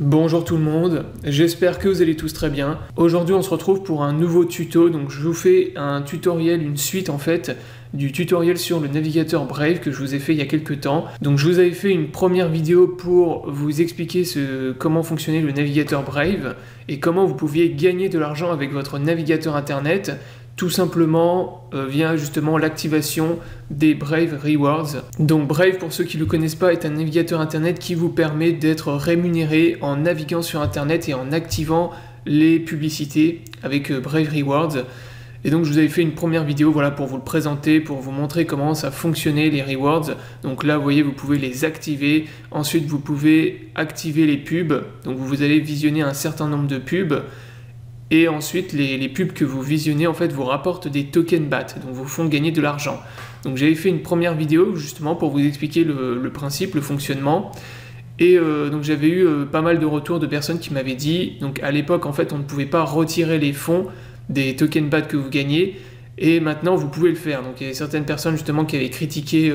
Bonjour tout le monde, j'espère que vous allez tous très bien. Aujourd'hui on se retrouve pour un nouveau tuto, donc je vous fais un tutoriel, une suite en fait, du tutoriel sur le navigateur Brave que je vous ai fait il y a quelques temps. Donc je vous avais fait une première vidéo pour vous expliquer comment fonctionnait le navigateur Brave et comment vous pouviez gagner de l'argent avec votre navigateur internet, tout simplement via justement l'activation des Brave Rewards. Donc Brave, pour ceux qui ne le connaissent pas, est un navigateur internet qui vous permet d'être rémunéré en naviguant sur internet et en activant les publicités avec Brave Rewards. Et donc je vous avais fait une première vidéo voilà, pour vous le présenter, pour vous montrer comment ça fonctionnait les rewards. Donc là vous voyez, vous pouvez les activer, ensuite vous pouvez activer les pubs, donc vous allez visionner un certain nombre de pubs. Et ensuite, les pubs que vous visionnez en fait vous rapportent des tokens BAT, donc vous font gagner de l'argent. Donc j'avais fait une première vidéo justement pour vous expliquer le principe, le fonctionnement. Et donc j'avais eu pas mal de retours de personnes qui m'avaient dit, donc à l'époque en fait on ne pouvait pas retirer les fonds des tokens BAT que vous gagnez, et maintenant vous pouvez le faire. Donc il y a certaines personnes justement qui avaient critiqué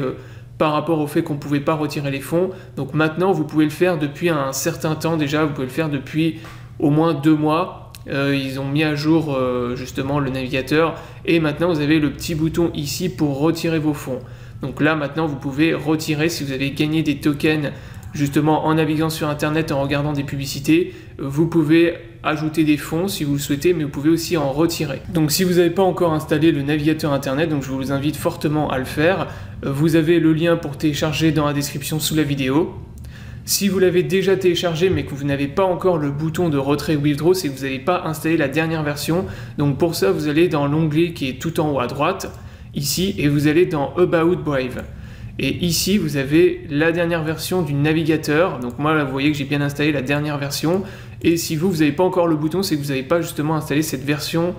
par rapport au fait qu'on ne pouvait pas retirer les fonds. Donc maintenant vous pouvez le faire depuis un certain temps déjà, vous pouvez le faire depuis au moins 2 mois. Ils ont mis à jour justement le navigateur et maintenant vous avez le petit bouton ici pour retirer vos fonds. Donc là maintenant vous pouvez retirer si vous avez gagné des tokens justement en naviguant sur internet, en regardant des publicités. Vous pouvez ajouter des fonds si vous le souhaitez, mais vous pouvez aussi en retirer. Donc si vous n'avez pas encore installé le navigateur internet, donc je vous invite fortement à le faire. Vous avez le lien pour télécharger dans la description sous la vidéo. Si vous l'avez déjà téléchargé mais que vous n'avez pas encore le bouton de retrait withdraw, c'est que vous n'avez pas installé la dernière version. Donc pour ça, vous allez dans l'onglet qui est tout en haut à droite, ici, et vous allez dans About Brave. Et ici, vous avez la dernière version du navigateur. Donc moi, là, vous voyez que j'ai bien installé la dernière version. Et si vous n'avez pas encore le bouton, c'est que vous n'avez pas justement installé cette version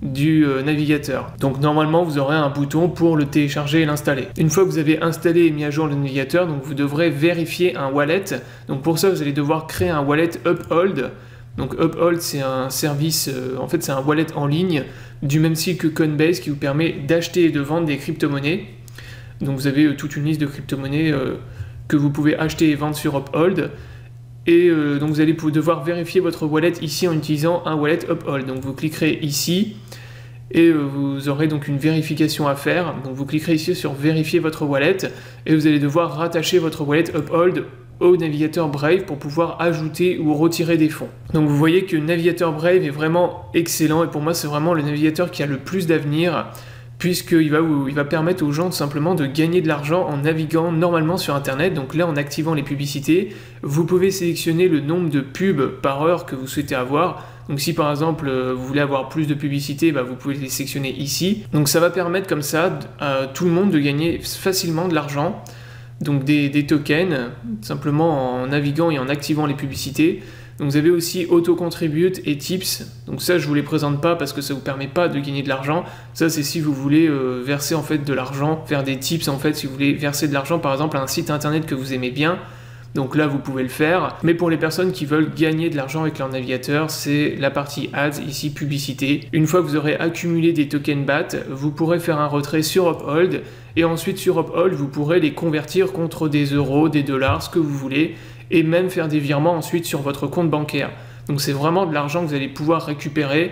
du navigateur. Donc normalement vous aurez un bouton pour le télécharger et l'installer. Une fois que vous avez installé et mis à jour le navigateur, donc vous devrez vérifier un wallet. Donc pour ça vous allez devoir créer un wallet Uphold. Donc Uphold c'est un service, en fait c'est un wallet en ligne du même style que Coinbase qui vous permet d'acheter et de vendre des crypto-monnaies. Donc vous avez toute une liste de crypto-monnaies que vous pouvez acheter et vendre sur Uphold. Et donc vous allez devoir vérifier votre wallet ici en utilisant un wallet Uphold. Donc vous cliquerez ici et vous aurez donc une vérification à faire. Donc vous cliquerez ici sur vérifier votre wallet et vous allez devoir rattacher votre wallet Uphold au navigateur Brave pour pouvoir ajouter ou retirer des fonds. Donc vous voyez que le navigateur Brave est vraiment excellent et pour moi c'est vraiment le navigateur qui a le plus d'avenir, puisqu'il va permettre aux gens tout simplement de gagner de l'argent en naviguant normalement sur internet. Donc là en activant les publicités, vous pouvez sélectionner le nombre de pubs par heure que vous souhaitez avoir. Donc si par exemple vous voulez avoir plus de publicités, vous pouvez les sélectionner ici. Donc ça va permettre comme ça à tout le monde de gagner facilement de l'argent, donc des tokens, simplement en naviguant et en activant les publicités. Donc vous avez aussi auto-contribute et tips. Donc ça je vous les présente pas parce que ça vous permet pas de gagner de l'argent. Ça c'est si vous voulez verser en fait de l'argent, faire des tips en fait, si vous voulez verser de l'argent par exemple à un site internet que vous aimez bien. Donc là vous pouvez le faire. Mais pour les personnes qui veulent gagner de l'argent avec leur navigateur, c'est la partie ads, ici publicité. Une fois que vous aurez accumulé des tokens BAT, vous pourrez faire un retrait sur Uphold. Et ensuite sur Uphold, vous pourrez les convertir contre des euros, des dollars, ce que vous voulez. Et même faire des virements ensuite sur votre compte bancaire. Donc c'est vraiment de l'argent que vous allez pouvoir récupérer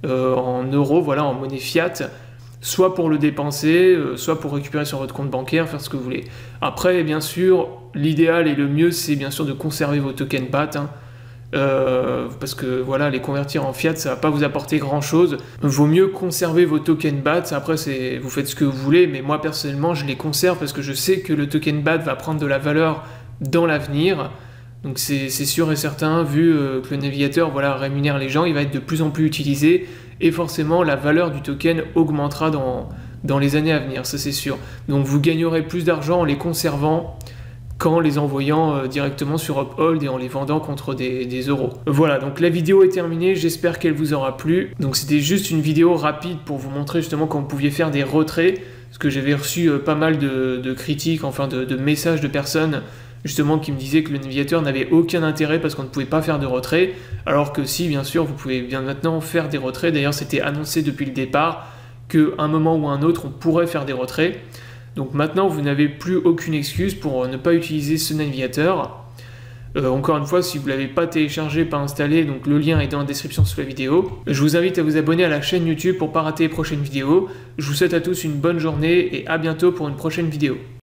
en euros, voilà, en monnaie fiat, soit pour le dépenser, soit pour récupérer sur votre compte bancaire, faire ce que vous voulez. Après, bien sûr, l'idéal et le mieux, c'est bien sûr de conserver vos tokens BAT, parce que voilà, les convertir en fiat, ça va pas vous apporter grand chose. Vaut mieux conserver vos tokens BAT. Après, vous faites ce que vous voulez, mais moi personnellement, je les conserve parce que je sais que le token BAT va prendre de la valeur dans l'avenir. Donc c'est sûr et certain, vu que le navigateur rémunère les gens, il va être de plus en plus utilisé et forcément la valeur du token augmentera dans les années à venir, ça c'est sûr. Donc vous gagnerez plus d'argent en les conservant qu'en les envoyant directement sur Uphold et en les vendant contre des euros. Voilà, donc la vidéo est terminée, j'espère qu'elle vous aura plu. Donc c'était juste une vidéo rapide pour vous montrer justement comment vous pouviez faire des retraits, parce que j'avais reçu pas mal de critiques, enfin de messages de personnes justement qui me disaient que le navigateur n'avait aucun intérêt parce qu'on ne pouvait pas faire de retrait, alors que si, bien sûr, vous pouvez bien maintenant faire des retraits. D'ailleurs, c'était annoncé depuis le départ qu'à un moment ou un autre, on pourrait faire des retraits. Donc maintenant, vous n'avez plus aucune excuse pour ne pas utiliser ce navigateur. Encore une fois, si vous ne l'avez pas téléchargé, pas installé, donc le lien est dans la description sous la vidéo. Je vous invite à vous abonner à la chaîne YouTube pour ne pas rater les prochaines vidéos. Je vous souhaite à tous une bonne journée et à bientôt pour une prochaine vidéo.